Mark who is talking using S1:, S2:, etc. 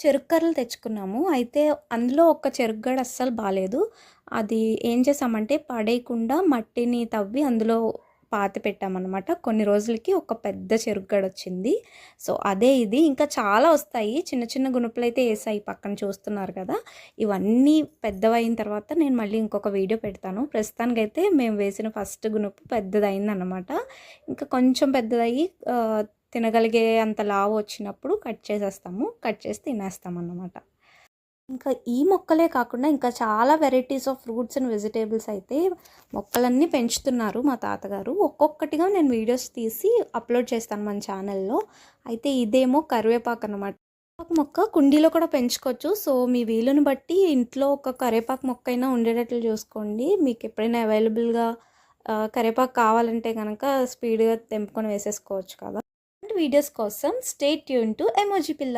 S1: చెరుకు కర్రలు తెచ్చుకున్నాము. అయితే అందులో ఒక చెరుకు గడ అస్సలు బాలేదు. అది ఏం చేసామంటే పడేయకుండా మట్టిని తవ్వి అందులో పాతిపెట్టామనమాట. కొన్ని రోజులకి ఒక పెద్ద చెరుకు గడొచ్చింది. సో, అదే ఇది. ఇంకా చాలా వస్తాయి. చిన్న చిన్న గునుపులైతే ఏసాయి పక్కన చూస్తున్నారు కదా! ఇవన్నీ పెద్దవయిన తర్వాత నేను మళ్ళీ ఇంకొక వీడియో పెడతాను. ప్రస్తుతానికైతే మేము వేసిన ఫస్ట్ గునుపు పెద్దదయిందనమాట. ఇంకా కొంచెం పెద్దదయ్యి తినగలిగే అంత లావు వచ్చినప్పుడు కట్ చేసేస్తాము. కట్ చేసి తినేస్తామన్నమాట. ఇంకా ఈ మొక్కలే కాకుండా ఇంకా చాలా varieties of fruits and vegetables అయితే మొక్కలన్నీ పెంచుతున్నారు మా తాతగారు. ఒక్కొక్కటిగా నేను వీడియోస్ తీసి అప్లోడ్ చేస్తాను మన ఛానల్లో. అయితే ఇదేమో కరివేపాకు అన్నమాట. కరివేపాకు మొక్క కుండీలో కూడా పెంచుకోవచ్చు. సో, మీ వీలుని బట్టి ఇంట్లో ఒక కరివేపాకు మొక్క అయినా ఉండేటట్లు చూసుకోండి. మీకు ఎప్పుడైనా అవైలబుల్గా కరివేపాకు కావాలంటే కనుక స్పీడ్గా తెంపుకొని వేసేసుకోవచ్చు కదా. వీడియోస్ కోసం స్టే ట్యూన్ టు ఎమోజీ పిల్ల.